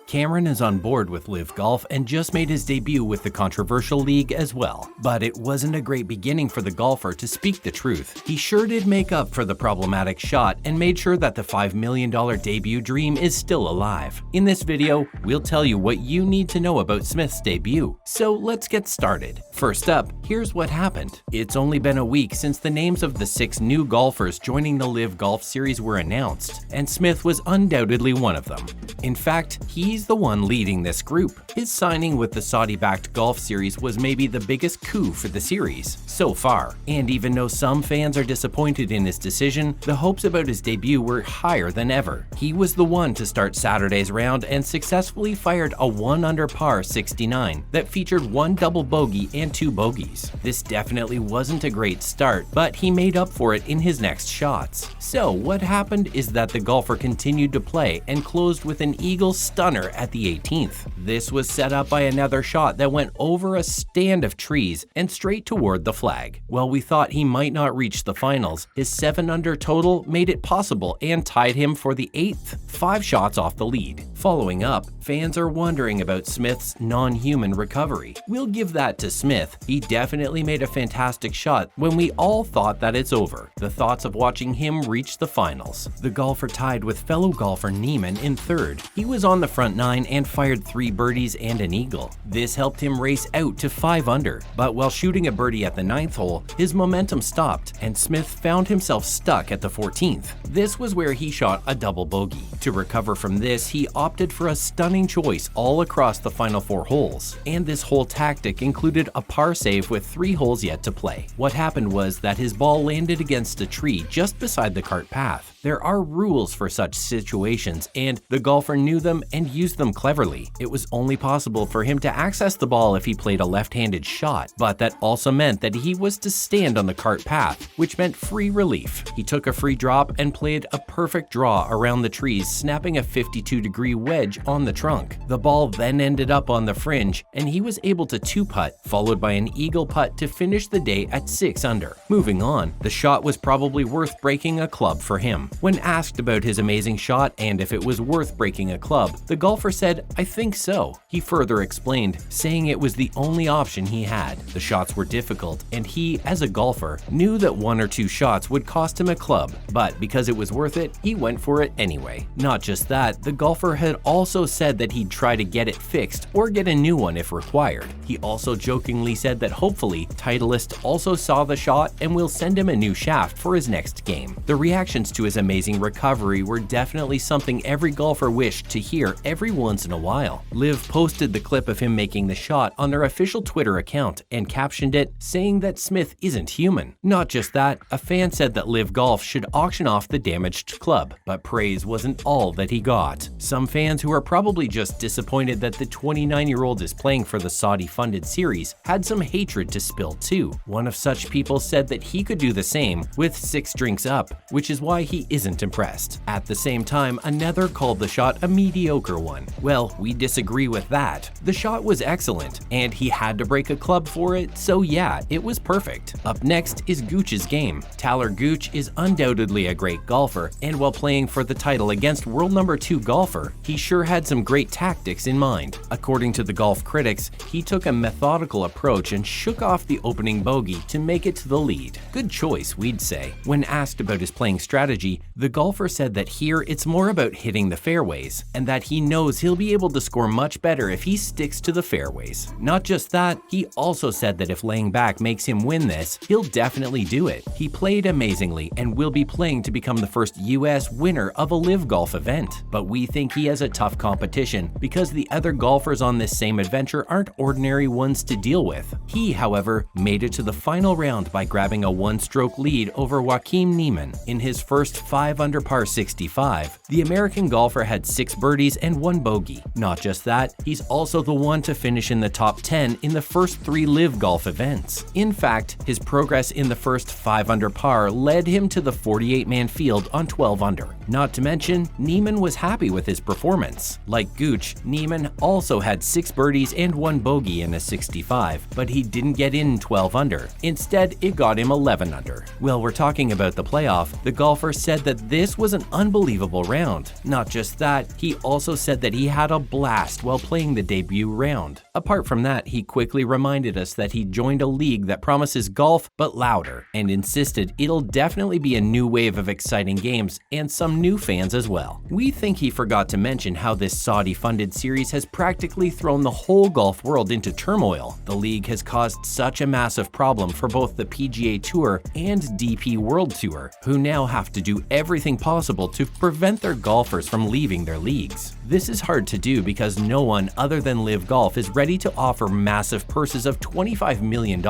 Cameron is on board with LIV Golf and just made his debut with the controversial league as well. But it wasn't a great beginning for the golfer, to speak the truth. He sure did make up for the problematic shot and made sure that the $5 million debut dream is still alive. In this video, we'll tell you what you need to know about Smith's debut. So let's get started. First up, here's what happened. It's only been a week since the names of the 6 new golfers joining the LIV Golf series were announced, and Smith was undoubtedly one of them. In fact, he's the one leading this group. His signing with the Saudi-backed golf series was maybe the biggest coup for the series so far, and even though some fans are disappointed in his decision, the hopes about his debut were higher than ever. He was the one to start Saturday's round and successfully fired a 1-under par 69 that featured 1 double bogey and 2 bogeys. This definitely wasn't a great start, but he made up for it in his next shots. So what happened is that the golfer continued to play and closed with an eagle stunner at the 18th. This was set up by another shot that went over a stand of trees and straight toward the flag. While we thought he might not reach the finals, his 7-under total made it possible and tied him for the 8th, 5 shots off the lead. Following up, fans are wondering about Smith's non-human recovery. We'll give that to Smith. He definitely made a fantastic shot when we all thought that it's over. The thoughts of watching him reach the finals. The golfer tied with fellow golfer Niemann in 3rd. He was on the front 9 and fired 3 birdies and an eagle. This helped him race out to 5 under, but while shooting a birdie at the 9th hole, his momentum stopped and Smith found himself stuck at the 14th. This was where he shot a double bogey. To recover from this, he opted for a stunning choice all across the final 4 holes, and this whole tactic included a par save with 3 holes yet to play. What happened was that his ball landed against a tree just beside the cart path. There are rules for such situations, and the golfer knew them and used them cleverly. It was only possible for him to access the ball if he played a left-handed shot, but that also meant that he was to stand on the cart path, which meant free relief. He took a free drop and played a perfect draw around the trees, snapping a 52-degree wedge on the trunk. The ball then ended up on the fringe, and he was able to two-putt, followed by an eagle putt to finish the day at 6 under. Moving on, the shot was probably worth breaking a club for him. When asked about his amazing shot and if it was worth breaking a club, the golfer said, "I think so." He further explained, saying it was the only option he had. The shots were difficult, and he, as a golfer, knew that 1 or 2 shots would cost him a club, but because it was worth it, he went for it anyway. Not just that, the golfer had also said that he'd try to get it fixed or get a new one if required. He also jokingly said that hopefully, Titleist also saw the shot and will send him a new shaft for his next game. The reactions to his amazing recovery were definitely something every golfer wished to hear every once in a while. LIV posted the clip of him making the shot on their official Twitter account and captioned it, saying that Smith isn't human. Not just that, a fan said that LIV Golf should auction off the damaged club, but praise wasn't all that he got. Some fans who are probably just disappointed that the 29-year-old is playing for the Saudi-funded series had some hatred to spill too. One of such people said that he could do the same with 6 drinks up, which is why he isn't impressed. At the same time, another called the shot a mediocre one. Well, we disagree with that. The shot was excellent, and he had to break a club for it, so yeah, it was perfect. Up next is Gooch's game. Talor Gooch is undoubtedly a great golfer, and while playing for the title against world number 2 golfer, he sure had some great tactics in mind. According to the golf critics, he took a methodical approach and shook off the opening bogey to make it to the lead. Good choice, we'd say. When asked about his playing strategy, the golfer said that here it's more about hitting the fairways, and that he knows he'll be able to score much better if he sticks to the fairways. Not just that, he also said that if laying back makes him win this, he'll definitely do it. He played amazingly and will be playing to become the first US winner of a LIV Golf event. But we think he has a tough competition because the other golfers on this same adventure aren't ordinary ones to deal with. He, however, made it to the final round by grabbing a 1-stroke lead over Joaquin Niemann. In his first 5-under par 65, the American golfer had 6 birdies and 1 bogey. Not just that, he's also the one to finish in the top 10 in the first 3 LIV Golf events. In fact, his progress in the first 5-under par led him to the 48-man field on 12 under. Not to mention, Niemann was happy with his performance. Like Gooch, Niemann also had 6 birdies and 1 bogey in a 65, but he didn't get in 12 under. Instead, it got him 11 under. While we're talking about the playoff, the golfer said said that this was an unbelievable round. Not just that, he also said that he had a blast while playing the debut round. Apart from that, he quickly reminded us that he joined a league that promises golf but louder, and insisted it'll definitely be a new wave of exciting games and some new fans as well. We think he forgot to mention how this Saudi-funded series has practically thrown the whole golf world into turmoil. The league has caused such a massive problem for both the PGA Tour and DP World Tour, who now have to do everything possible to prevent their golfers from leaving their leagues. This is hard to do because no one other than LIV Golf is ready to offer massive purses of $25 million,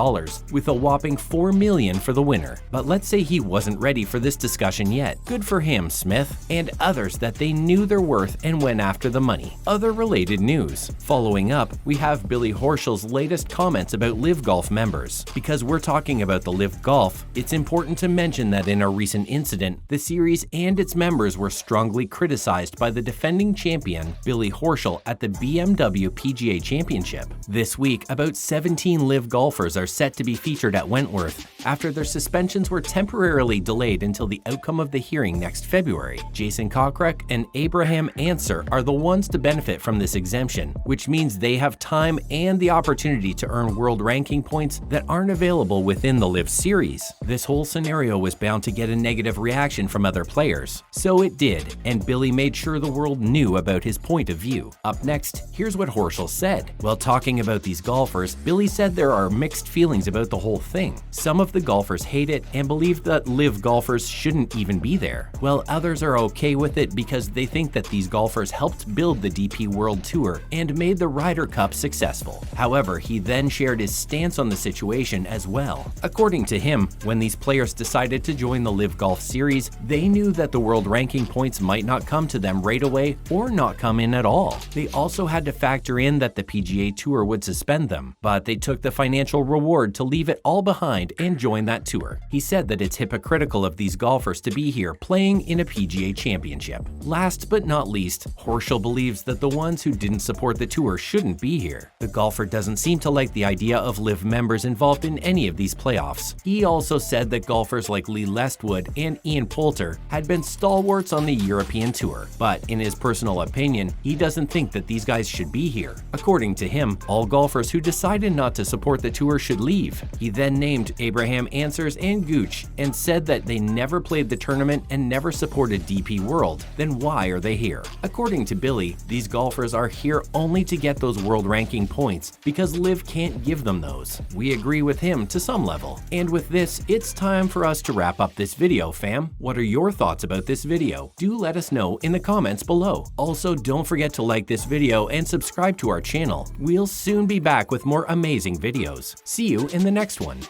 with a whopping $4 million for the winner. But let's say he wasn't ready for this discussion yet. Good for him, Smith, and others that they knew their worth and went after the money. Other related news. Following up, we have Billy Horschel's latest comments about LIV Golf members. Because we're talking about the LIV Golf, it's important to mention that in a recent incident, the series and its members were strongly criticized by the defending champion Billy Horschel at the BMW PGA Championship. This week, about 17 LIV golfers are set to be featured at Wentworth after their suspensions were temporarily delayed until the outcome of the hearing next February. Jason Kokrak and Abraham Answer are the ones to benefit from this exemption, which means they have time and the opportunity to earn world ranking points that aren't available within the LIV series. This whole scenario was bound to get a negative reaction from other players. So it did, and Billy made sure the world knew about his point of view. Up next, here's what Horschel said. While talking about these golfers, Billy said there are mixed feelings about the whole thing. Some of the golfers hate it and believe that LIV golfers shouldn't even be there, while others are okay with it because they think that these golfers helped build the DP World Tour and made the Ryder Cup successful. However, he then shared his stance on the situation as well. According to him, when these players decided to join the LIV Golf series, they knew that the world ranking points might not come to them right away or not come in at all. They also had to factor in that the PGA Tour would suspend them, but they took the financial reward to leave it all behind and join that tour. He said that it's hypocritical of these golfers to be here playing in a PGA Championship. Last but not least, Horschel believes that the ones who didn't support the tour shouldn't be here. The golfer doesn't seem to like the idea of LIV members involved in any of these playoffs. He also said that golfers like Lee Lestwood and Ian Poulter had been stalwarts on the European Tour, but in his personal opinion, he doesn't think that these guys should be here. According to him, all golfers who decided not to support the tour should leave. He then named Abraham Answers and Gooch and said that they never played the tournament and never supported DP World. Then why are they here? According to Billy, these golfers are here only to get those world ranking points because LIV can't give them those. We agree with him to some level. And with this, it's time for us to wrap up this video, fam. What are your thoughts about this video? Do let us know in the comments below. Also, don't forget to like this video and subscribe to our channel. We'll soon be back with more amazing videos. See you in the next one.